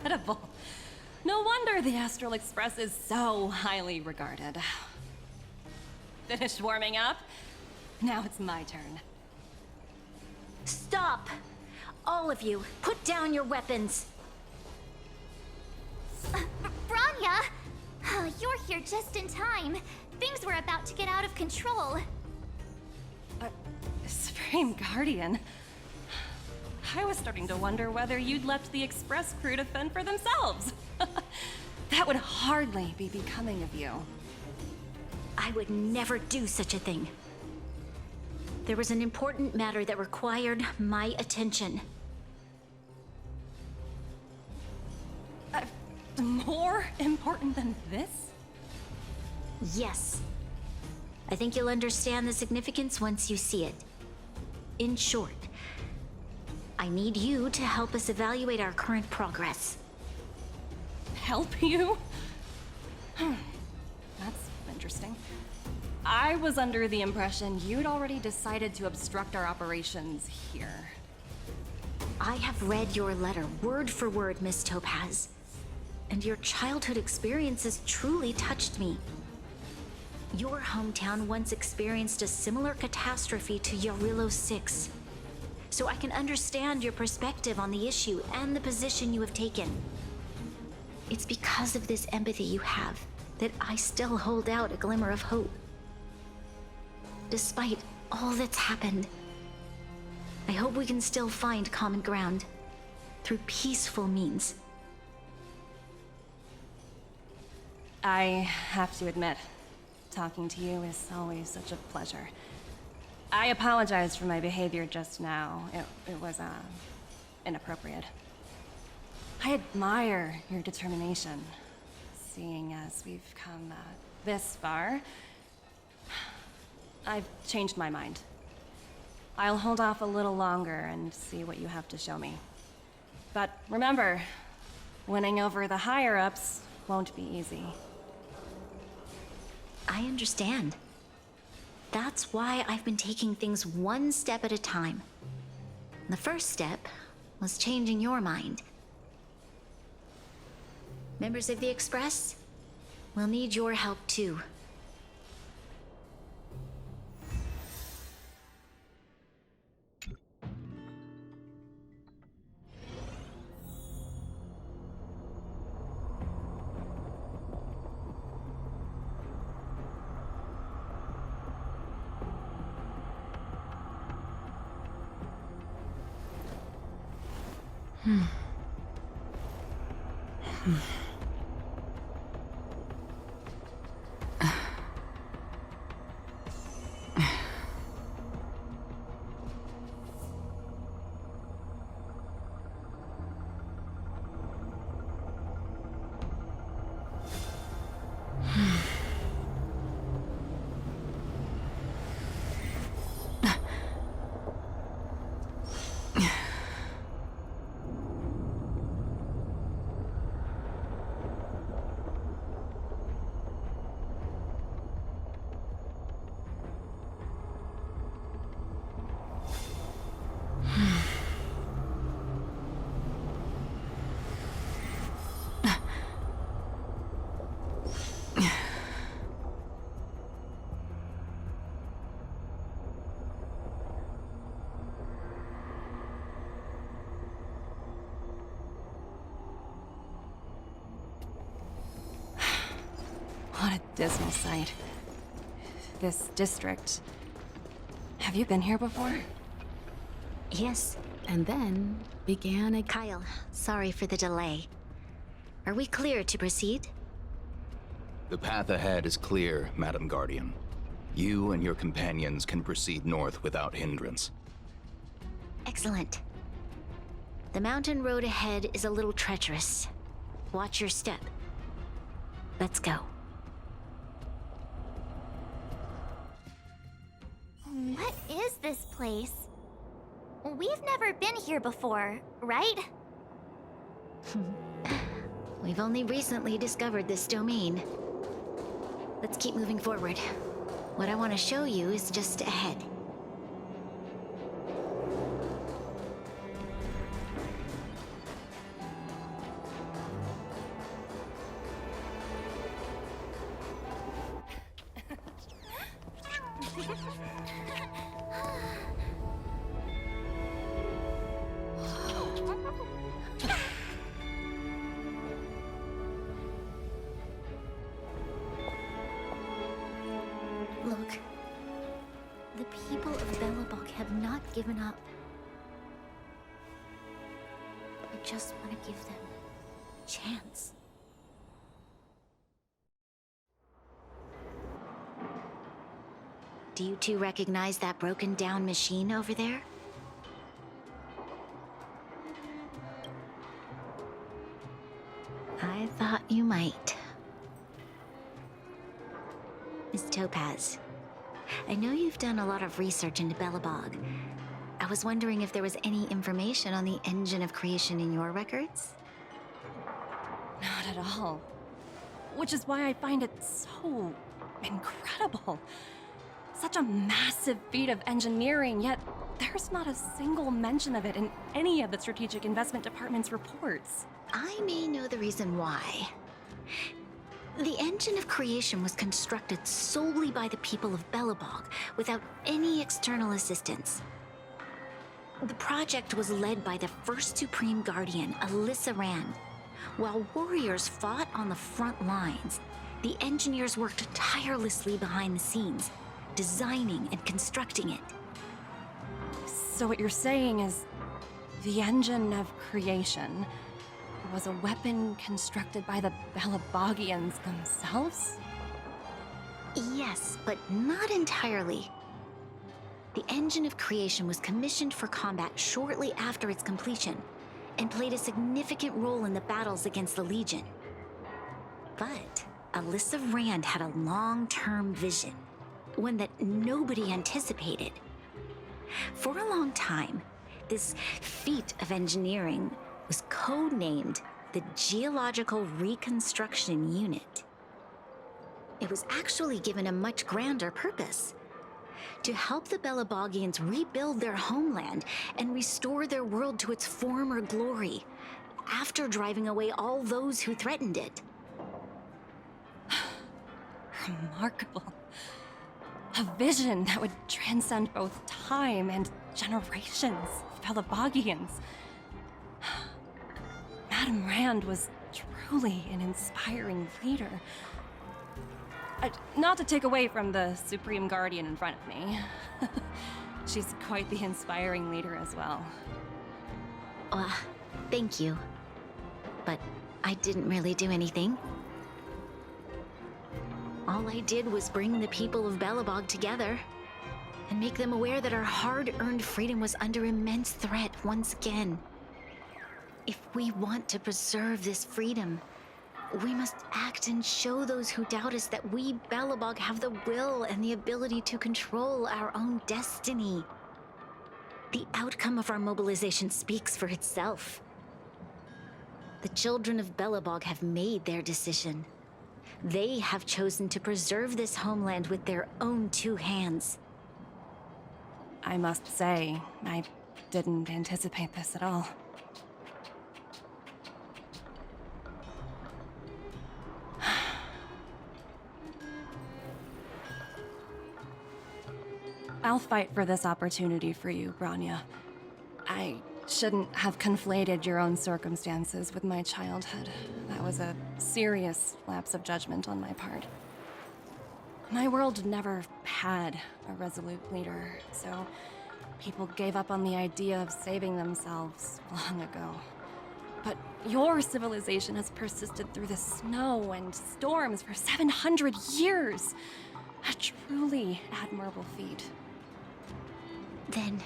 incredible. No wonder the Astral Express is so highly regarded. Finished warming up? Now it's my turn. Stop! All of you, put down your weapons! Bronya! You're here just in time. Things were about to get out of control. Supreme Guardian. I was starting to wonder whether you'd left the Express crew to fend for themselves. That would hardly be becoming of you. I would never do such a thing. There was an important matter that required my attention. More important than this? Yes. I think you'll understand the significance once you see it. In short, I need you to help us evaluate our current progress. Help you? That's interesting. I was under the impression you'd already decided to obstruct our operations here. I have read your letter word for word, Miss Topaz. And your childhood experiences truly touched me. Your hometown once experienced a similar catastrophe to Yarillo 6. So I can understand your perspective on the issue and the position you have taken. It's because of this empathy you have that I still hold out a glimmer of hope. Despite all that's happened, I hope we can still find common ground through peaceful means. I have to admit, talking to you is always such a pleasure. I apologize for my behavior just now. It was, inappropriate. I admire your determination, seeing as we've come, this far. I've changed my mind. I'll hold off a little longer and see what you have to show me. But remember, winning over the higher-ups won't be easy. I understand. That's why I've been taking things one step at a time. The first step was changing your mind. Members of the Express, we'll need your help too. What a dismal sight. This district. Have you been here before? Yes. And then began a... Kyle, sorry for the delay. Are we clear to proceed? The path ahead is clear, Madam Guardian. You and your companions can proceed north without hindrance. Excellent. The mountain road ahead is a little treacherous. Watch your step. Let's go. What is this place? We've never been here before, right? We've only recently discovered this domain. Let's keep moving forward. What I want to show you is just ahead. Look, the people of Belobog have not given up. I just want to give them a chance. Do you two recognize that broken down machine over there? I thought you might. Miss Topaz, I know you've done a lot of research into Belobog. I was wondering if there was any information on the engine of creation in your records? Not at all. Which is why I find it so incredible. Such a massive feat of engineering, yet there's not a single mention of it in any of the Strategic Investment Department's reports. I may know the reason why. The engine of creation was constructed solely by the people of Belobog, without any external assistance. The project was led by the first Supreme Guardian, Alyssa Rand. While warriors fought on the front lines, the engineers worked tirelessly behind the scenes, designing and constructing it. So what you're saying is the engine of creation was a weapon constructed by the Belabogians themselves? Yes, but not entirely. The engine of creation was commissioned for combat shortly after its completion, and played a significant role in the battles against the Legion. But Alyssa Rand had a long-term vision, one that nobody anticipated. For a long time, this feat of engineering was codenamed the Geological Reconstruction Unit. It was actually given a much grander purpose: to help the Belabogians rebuild their homeland and restore their world to its former glory, after driving away all those who threatened it. Remarkable. A vision that would transcend both time and generations of Belabogians. Madame Rand was truly an inspiring leader. Not to take away from the Supreme Guardian in front of me. She's quite the inspiring leader as well. Thank you. But I didn't really do anything. All I did was bring the people of Belobog together and make them aware that our hard-earned freedom was under immense threat once again. If we want to preserve this freedom, we must act and show those who doubt us that we Belobog have the will and the ability to control our own destiny. The outcome of our mobilization speaks for itself. The children of Belobog have made their decision. They have chosen to preserve this homeland with their own two hands. I must say, I didn't anticipate this at all. I'll fight for this opportunity for you, Bronya. I shouldn't have conflated your own circumstances with my childhood. That was a serious lapse of judgment on my part. My world never had a resolute leader, so people gave up on the idea of saving themselves long ago. But your civilization has persisted through the snow and storms for 700 years. A truly admirable feat. Then,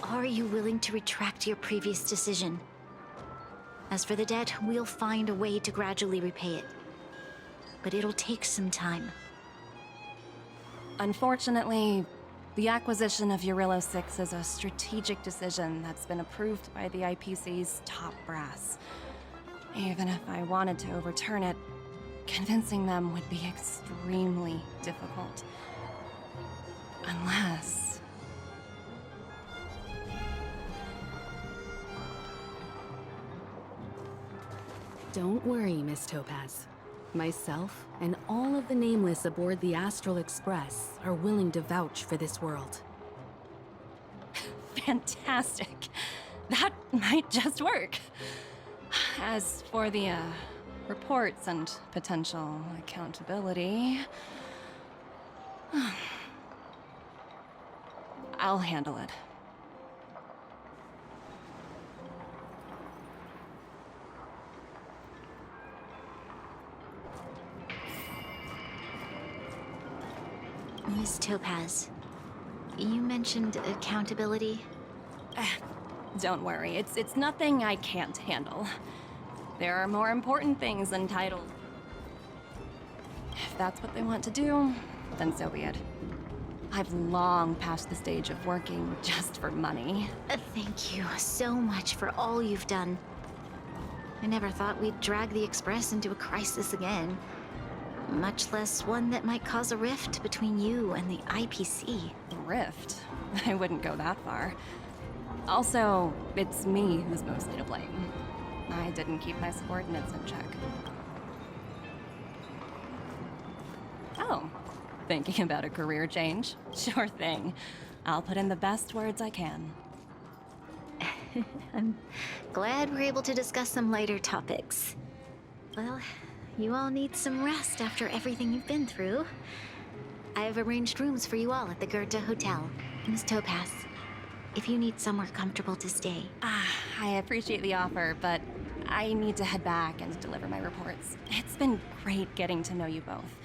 are you willing to retract your previous decision? As for the debt, we'll find a way to gradually repay it. But it'll take some time. Unfortunately, the acquisition of Urilla 6 is a strategic decision that's been approved by the IPC's top brass. Even if I wanted to overturn it, convincing them would be extremely difficult. Unless... Don't worry, Miss Topaz. Myself and all of the nameless aboard the Astral Express are willing to vouch for this world. Fantastic. That might just work. As for the, reports and potential accountability, I'll handle it. Miss Topaz, you mentioned accountability. Don't worry, it's nothing I can't handle. There are more important things than titles. If that's what they want to do, then so be it. I've long passed the stage of working just for money. Thank you so much for all you've done. I never thought we'd drag the Express into a crisis again. Much less one that might cause a rift between you and the IPC. Rift? I wouldn't go that far. Also, it's me who's mostly to blame. I didn't keep my subordinates in check. Oh, thinking about a career change? Sure thing. I'll put in the best words I can. I'm glad we're able to discuss some lighter topics. Well, you all need some rest after everything you've been through. I've arranged rooms for you all at the Goethe Hotel. Miss Topaz, if you need somewhere comfortable to stay. I appreciate the offer, but I need to head back and deliver my reports. It's been great getting to know you both.